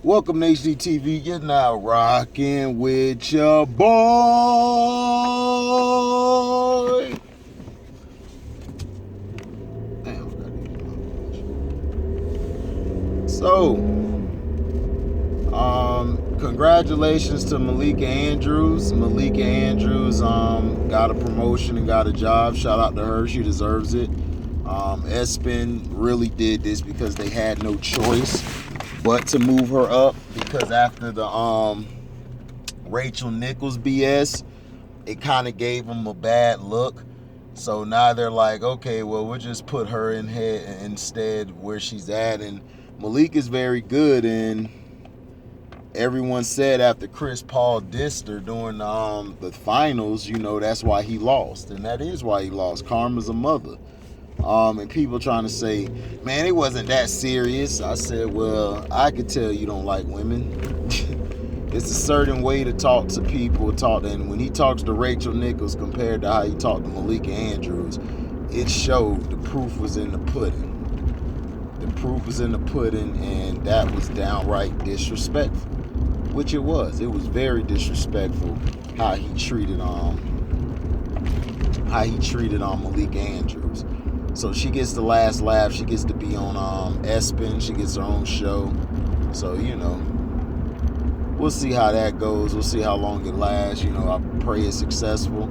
Welcome to HDTV. You're now rocking with your boy. So, congratulations to Malika Andrews. Malika Andrews got a promotion and got a job. Shout out to her. She deserves it. Espen really did this because they had no choice but to move her up, because after the Rachel Nichols BS, it kind of gave them a bad look. So now they're like, okay, well, we'll just put her in head instead where she's at. And Malik is very good, and everyone said after Chris Paul dissed her during the finals, you know, that's why he lost. And that is why he lost. Karma's a mother. And people trying to say, man, it wasn't that serious. I said, well, I could tell you don't like women. It's a certain way to talk to people. And when he talks to Rachel Nichols compared to how he talked to Malika Andrews, it showed the proof was in the pudding. The proof was in the pudding, and that was downright disrespectful, which it was. It was very disrespectful how he treated Malika Andrews. So she gets the last laugh. She gets to be on Espen. She gets her own show. So, you know, we'll see how that goes. We'll see how long it lasts. You know, I pray it's successful.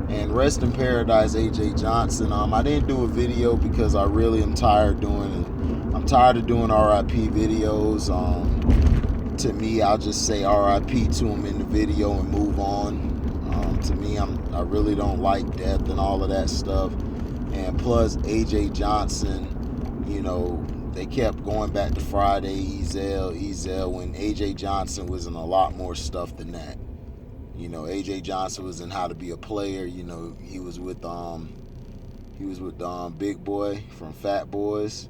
And rest in paradise, AJ Johnson. I didn't do a video because I really am tired doing it. I'm tired of doing RIP videos. To me, I'll just say RIP to him in the video and move on. To me, I really don't like death and all of that stuff. And plus, AJ Johnson, you know, they kept going back to Friday, Ezel, when AJ Johnson was in a lot more stuff than that. You know, AJ Johnson was in How to Be a Player. You know, he was with Big Boy from Fat Boys.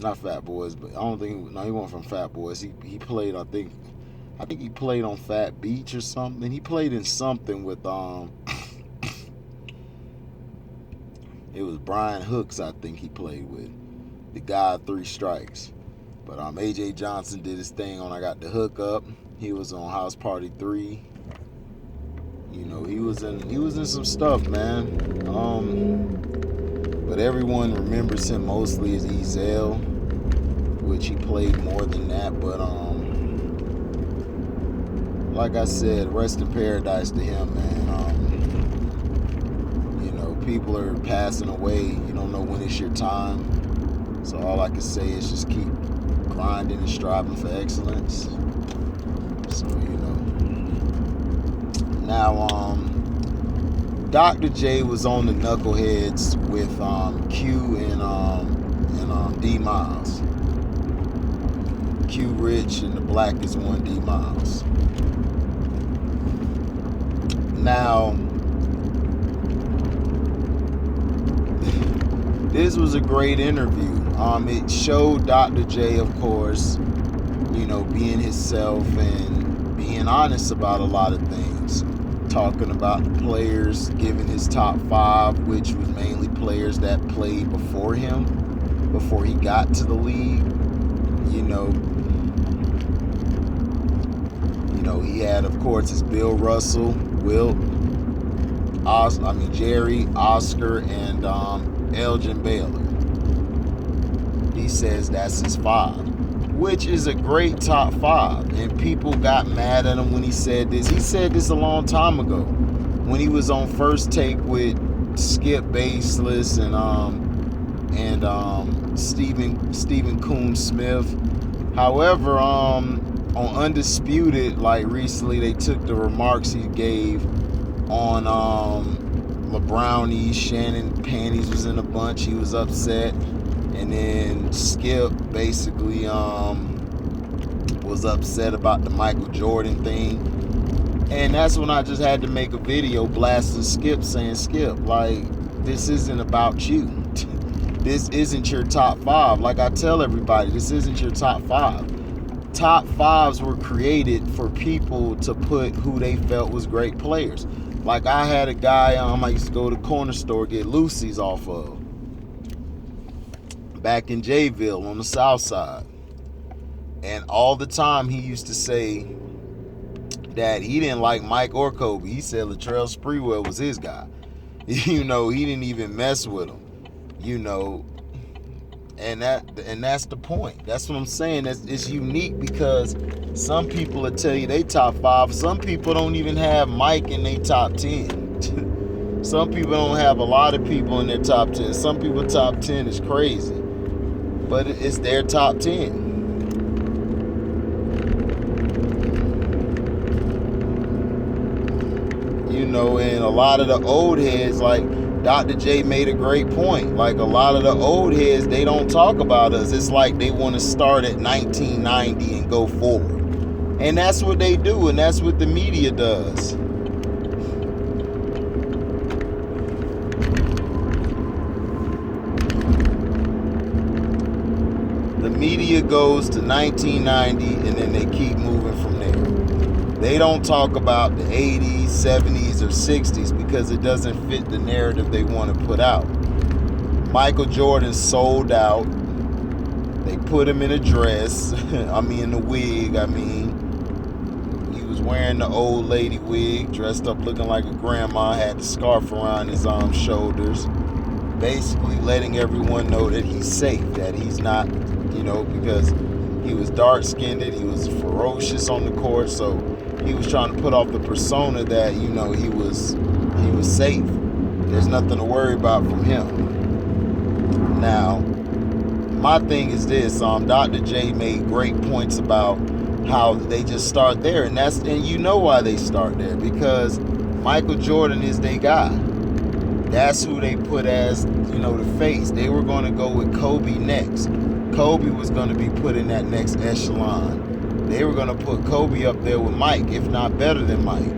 Not Fat Boys, but I don't think, he wasn't from Fat Boys. He played, I think he played on Fat Beach or something. He played in something with it was Brian Hooks, I think he played with. The guy 3 Strikes. But AJ Johnson did his thing on I Got the Hook Up. He was on House Party 3. You know, he was in some stuff, man. But everyone remembers him mostly as Ezel, which he played more than that. But like I said, rest in paradise to him, man. People are passing away. You don't know when it's your time. So all I can say is just keep grinding and striving for excellence. So, you know. Now, Dr. J was on the Knuckleheads with Q and DMiles. QRich and the Blackest One, DMiles. Now, this was a great interview. It showed Dr. J, of course, you know, being himself and being honest about a lot of things. Talking about the players, giving his top 5, which was mainly players that played before him, before he got to the league. You know, he had, of course, his Bill Russell, Wilt, Jerry, Oscar, and Elgin Baylor. He says that's his 5, which is a great top 5. And people got mad at him when he said this. He said this a long time ago when he was on First Take with Skip Baseless and Stephen Coon Smith. However, on Undisputed, like recently, they took the remarks he gave on LeBrownies, Shannon Panties was in a bunch. He was upset. And then Skip basically was upset about the Michael Jordan thing. And that's when I just had to make a video blasting Skip, saying, Skip, like, this isn't about you. This isn't your top 5. Like I tell everybody, this isn't your top 5. Top 5s were created for people to put who they felt was great players. Like I had a guy I used to go to the corner store get Lucy's off of. Back in Jayville on the south side. And all the time he used to say that he didn't like Mike or Kobe. He said Latrell Sprewell was his guy. He didn't even mess with him. And that's the point. That's what I'm saying. It's unique because some people will tell you they top 5. Some people don't even have Mike in their top 10. Some people don't have a lot of people in their top 10. Some people top 10 is crazy. But it's their top 10. And a lot of the old heads, like Dr. J made a great point. Like a lot of the old heads, they don't talk about us. It's like they want to start at 1990 and go forward. And that's what they do, and that's what the media does. The media goes to 1990 and then they keep moving from there. They don't talk about the 80s, 70s, or 60s because it doesn't fit the narrative they want to put out. Michael Jordan sold out. They put him in a dress. The wig. He was wearing the old lady wig, dressed up looking like a grandma, had the scarf around his shoulders, basically letting everyone know that he's safe, that he's not, because he was dark-skinned, he was ferocious on the court, so he was trying to put off the persona that, he was safe. There's nothing to worry about from him. Now, my thing is this, Dr. J made great points about how they just start there, and you know why they start there, because Michael Jordan is their guy. That's who they put as, the face. They were going to go with Kobe next. Kobe was going to be put in that next echelon. They were going to put Kobe up there with Mike, if not better than Mike.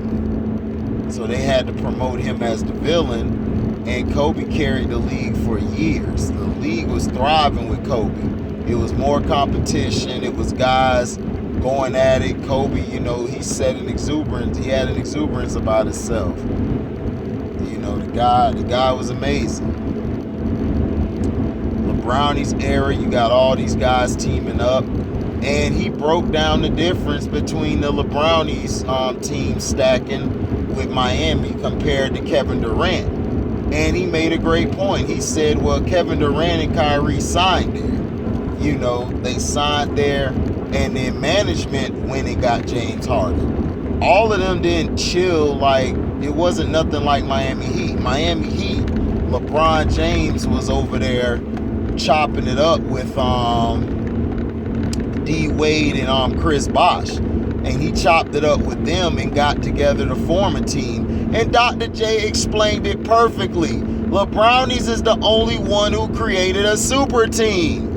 So they had to promote him as the villain, and Kobe carried the league for years. The league was thriving with Kobe. It was more competition. It was guys going at it. Kobe, he said an exuberance. He had an exuberance about himself. The guy was amazing. LeBrownie's era, you got all these guys teaming up. And he broke down the difference between the LeBrownie's team stacking with Miami compared to Kevin Durant. And he made a great point. He said, well, Kevin Durant and Kyrie signed there. They signed there, and then management went and got James Harden. All of them didn't chill. Like, it wasn't nothing like Miami Heat. Miami Heat, LeBron James was over there chopping it up with D Wade and Chris Bosh, and he chopped it up with them and got together to form a team. And Dr. J explained it perfectly. LeBrownies is the only one who created a super team.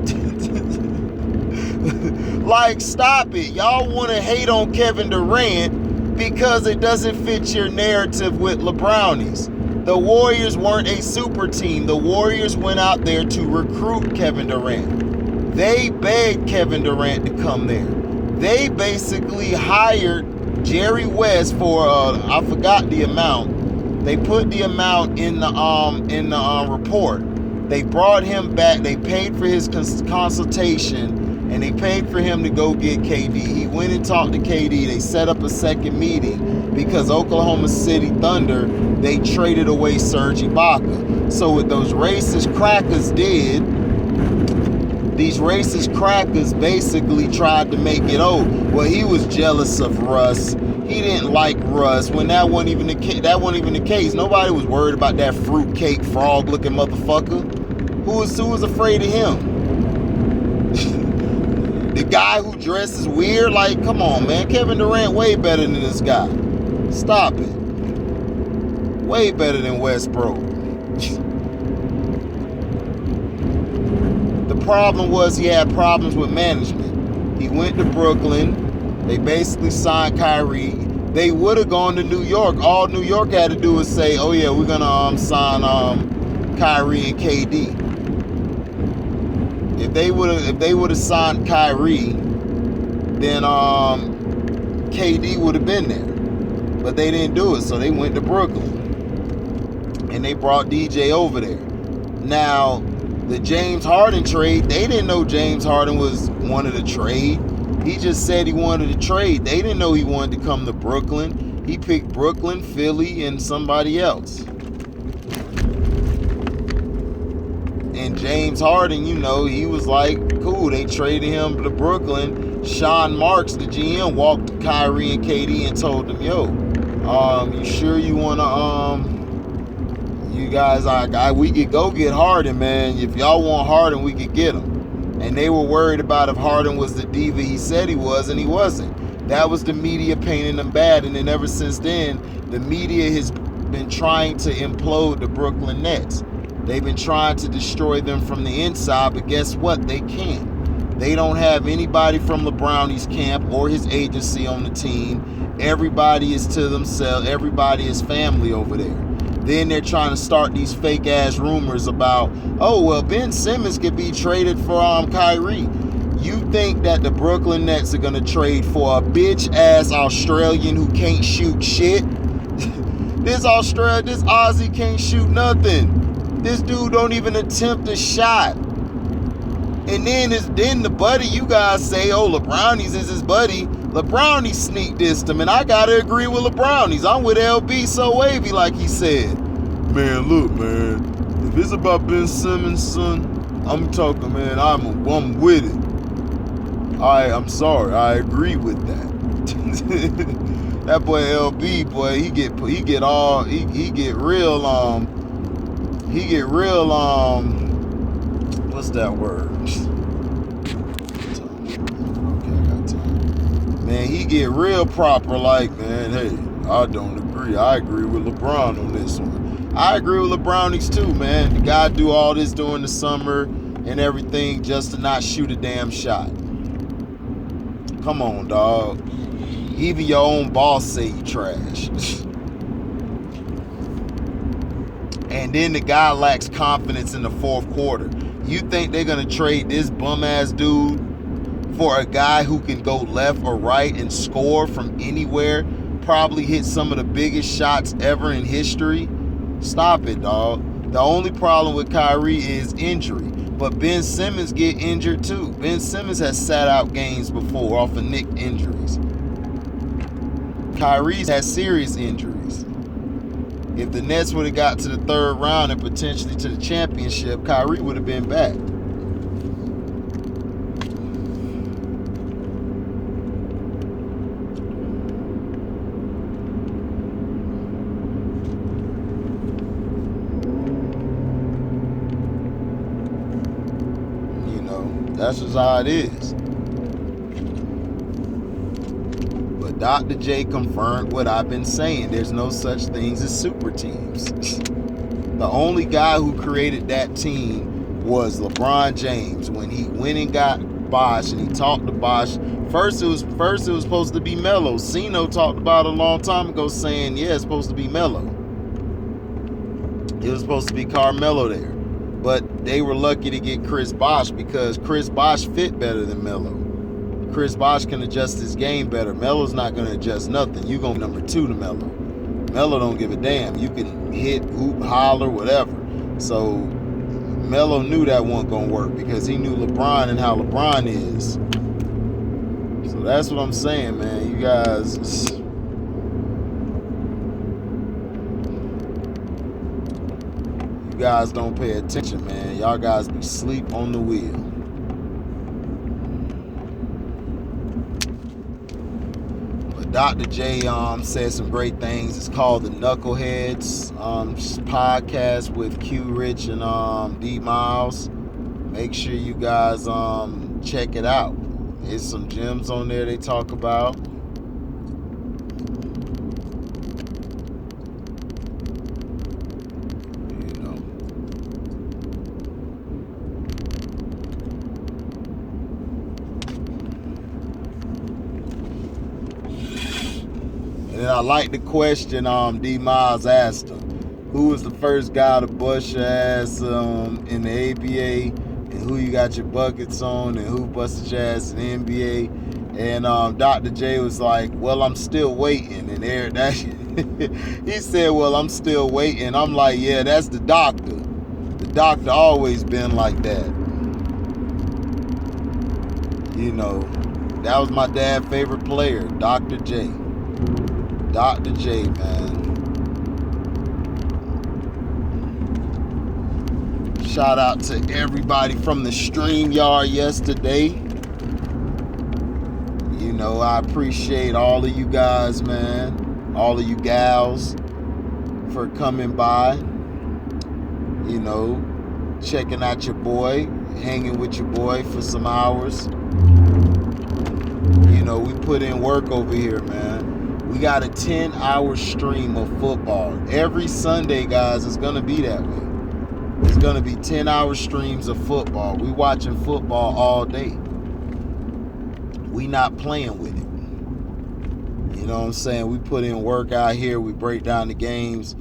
Like, stop it. Y'all want to hate on Kevin Durant because it doesn't fit your narrative with LeBrownies. The Warriors weren't a super team. The Warriors went out there to recruit Kevin Durant. They begged Kevin Durant to come there. They basically hired Jerry West for I forgot the amount. They put the amount in the report. They brought him back. They paid for his consultation, and they paid for him to go get KD. He went and talked to KD. They set up a second meeting because Oklahoma City Thunder, they traded away Serge Ibaka. So what those racist crackers did, these racist crackers basically tried to make it, well, he was jealous of Russ. He didn't like Russ when that wasn't even the case. Nobody was worried about that fruitcake frog-looking motherfucker. Who was afraid of him? The guy who dresses weird? Like, come on, man. Kevin Durant way better than this guy. Stop it. Way better than Westbrook. The problem was he had problems with management. He went to Brooklyn. They basically signed Kyrie. They would have gone to New York. All New York had to do was say, oh yeah, we're gonna sign Kyrie and KD. If they would have signed Kyrie, then KD would have been there. But they didn't do it, so they went to Brooklyn. And they brought DJ over there. Now, the James Harden trade, they didn't know James Harden was one of the trade. He just said he wanted to trade. They didn't know he wanted to come to Brooklyn. He picked Brooklyn, Philly, and somebody else. And James Harden, you know, he was like, cool, they traded him to Brooklyn. Sean Marks, the GM, walked to Kyrie and KD and told them, yo, you sure you want to, you guys, we could go get Harden, man. If y'all want Harden, we could get him. And they were worried about if Harden was the diva he said he was, and he wasn't. That was the media painting him bad. And then ever since then, the media has been trying to implode the Brooklyn Nets. They've been trying to destroy them from the inside, but guess what? They can't. They don't have anybody from LeBron's camp or his agency on the team. Everybody is to themselves. Everybody is family over there. Then they're trying to start these fake-ass rumors about, oh, well, Ben Simmons could be traded for Kyrie. You think that the Brooklyn Nets are going to trade for a bitch-ass Australian who can't shoot shit? This Aussie can't shoot nothing. This dude don't even attempt a shot. And then the buddy, you guys say, oh, LeBronies is his buddy. LeBronies sneak dissed him, and I gotta agree with LeBronies. I'm with LB so wavy, like he said. Man, look, man. If it's about Ben Simmons, son, I'm talking, man. I'm with it. I'm sorry. I agree with that. That boy LB, boy, he get real. What's that word? Man, he get real proper like, man, hey, I don't agree. I agree with LeBron on this one. I agree with LeBronies too, man. The guy do all this during the summer and everything just to not shoot a damn shot. Come on, dog. Even your own boss say you trash. And then the guy lacks confidence in the fourth quarter. You think they're going to trade this bum-ass dude for a guy who can go left or right and score from anywhere, probably hit some of the biggest shots ever in history? Stop it, dog. The only problem with Kyrie is injury. But Ben Simmons get injured too. Ben Simmons has sat out games before off of nick injuries. Kyrie's had serious injuries. If the Nets would have got to the third round and potentially to the championship, Kyrie would have been back. That's just how it is. But Dr. J confirmed what I've been saying. There's no such things as super teams. The only guy who created that team was LeBron James. When he went and got Bosh and he talked to Bosh, first it was supposed to be Melo. Cino talked about it a long time ago saying, yeah, it's supposed to be Melo. It was supposed to be Carmelo there. But they were lucky to get Chris Bosh because Chris Bosh fit better than Melo. Chris Bosh can adjust his game better. Melo's not going to adjust nothing. You're going to be number 2 to Melo. Melo don't give a damn. You can hit, hoop, holler, whatever. So Melo knew that wasn't going to work because he knew LeBron and how LeBron is. So that's what I'm saying, man. You guys... You guys don't pay attention, man. Y'all guys be sleep on the wheel. But Dr. J said some great things. It's called the Knuckleheads podcast with QRich and DMiles. Make sure you guys check it out. There's some gems on there they talk about. And I like the question DMiles asked him. Who was the first guy to bust your ass in the ABA? And who you got your buckets on? And who busted your ass in the NBA? And Dr. J was like, well, I'm still waiting. And he said, well, I'm still waiting. I'm like, yeah, that's the doctor. The doctor always been like that. You know. That was my dad's favorite player, Dr. J. Dr. J, man. Shout out to everybody from the StreamYard yesterday. You know, I appreciate all of you guys, man. All of you gals for coming by. You know, checking out your boy, hanging with your boy for some hours. You know, we put in work over here, man. We got a 10-hour stream of football. Every Sunday, guys, it's going to be that way. It's going to be 10-hour streams of football. We watching football all day. We not playing with it. You know what I'm saying? We put in work out here. We break down the games.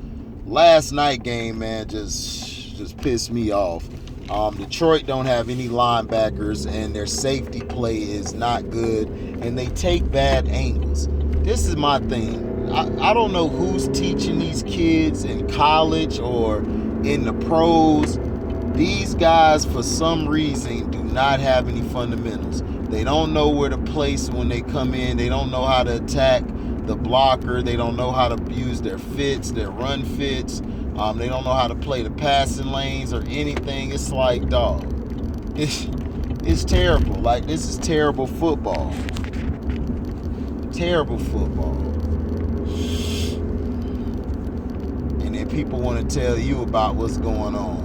Last night game, man, just pissed me off. Detroit don't have any linebackers, and their safety play is not good, and they take bad angles. This is my thing. I don't know who's teaching these kids in college or in the pros. These guys, for some reason, do not have any fundamentals. They don't know where to place when they come in. They don't know how to attack the blocker. They don't know how to use their fits, their run fits. They don't know how to play the passing lanes or anything. It's like, dog, it's terrible. Like, this is terrible football. Terrible football. And then people want to tell you about what's going on.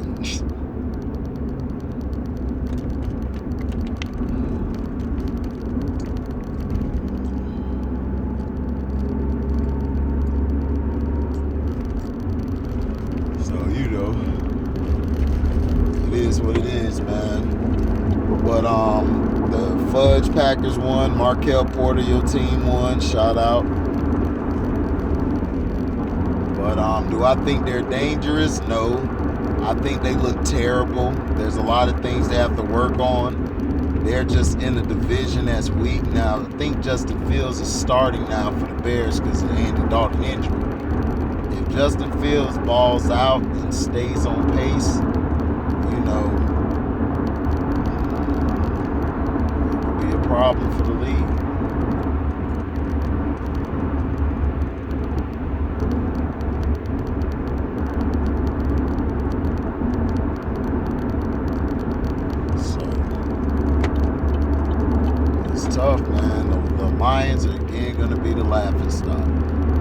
The Fudge Packers won. Markel Porter, your team won. Shout out. But do I think they're dangerous? No. I think they look terrible. There's a lot of things they have to work on. They're just in a division that's weak. Now, I think Justin Fields is starting now for the Bears because of the Andy Dalton injury. If Justin Fields balls out and stays on pace, you know, problem for the league. So it's tough, man. The Lions are again going to be the laughing stock.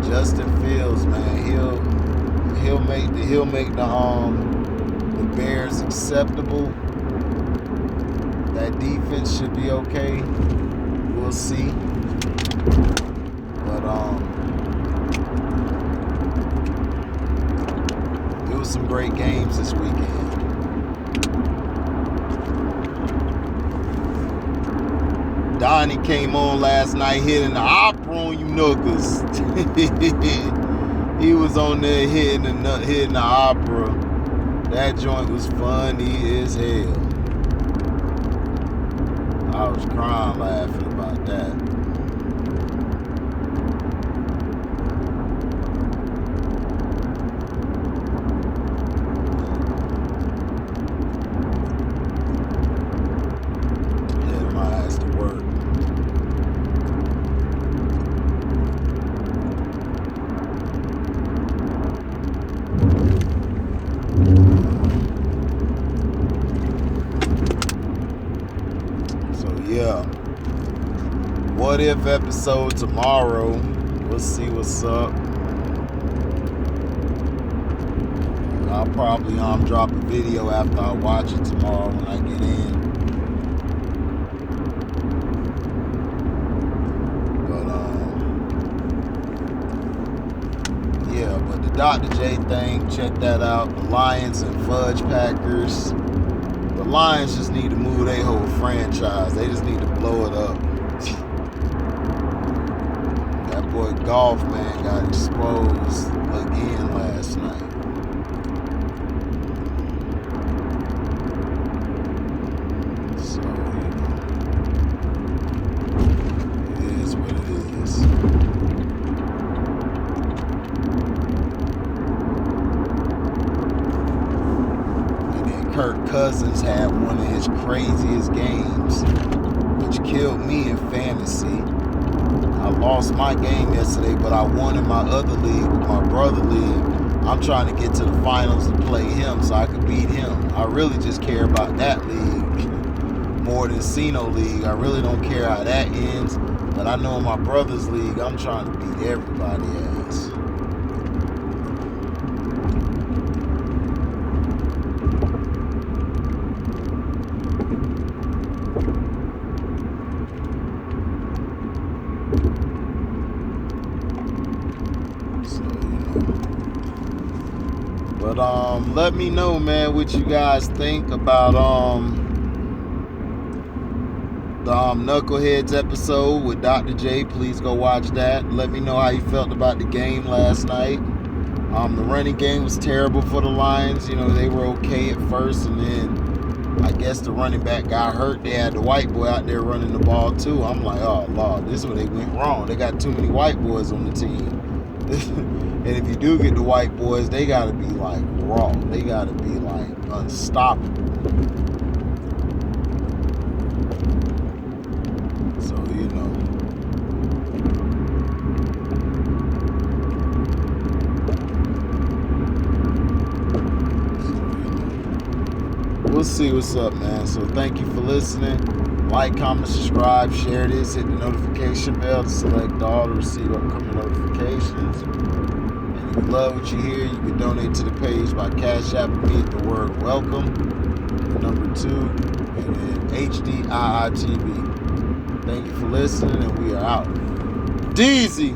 Justin Fields, man, he'll make the Bears acceptable. That defense should be okay. We'll see. But it was some great games this weekend. Donnie came on last night hitting the opera on you knuckles. He was on there hitting the opera. That joint was funny as hell. I was crying laughing about that. Yeah, my ass to work. Yeah. What if episode tomorrow? We'll see what's up. I'll probably drop a video after I watch it tomorrow when I get in. But yeah, but the Dr. J thing, check that out. The Lions and Fudge Packers. The Lions just need to move their whole franchise. They just need to blow it up. That boy Golf, man, got exposed again last night. So, you know, it is what it is. Kirk Cousins had one of his craziest games, which killed me in fantasy. I lost my game yesterday, but I won in my other league, my brother league. I'm trying to get to the finals and play him so I could beat him. I really just care about that league more than Sino League. I really don't care how that ends, but I know in my brother's league, I'm trying to beat everybody ass. But let me know, man, what you guys think about the Knuckleheads episode with Dr. J. Please go watch that. Let me know how you felt about the game last night. The running game was terrible for the Lions. You know, they were okay at first, and then I guess the running back got hurt. They had the white boy out there running the ball too. I'm like, oh Lord, this is where they went wrong. They got too many white boys on the team. And if you do get the white boys, they gotta be like raw. They gotta be like unstoppable. So, you know. We'll see what's up, man. So thank you for listening. Like, comment, subscribe, share this, hit the notification bell to select all to receive upcoming notifications. And if you love what you hear, you can donate to the page by Cash Apping me at the word welcome, number 2, and then HDIITV. Thank you for listening, and we are out. Deezy!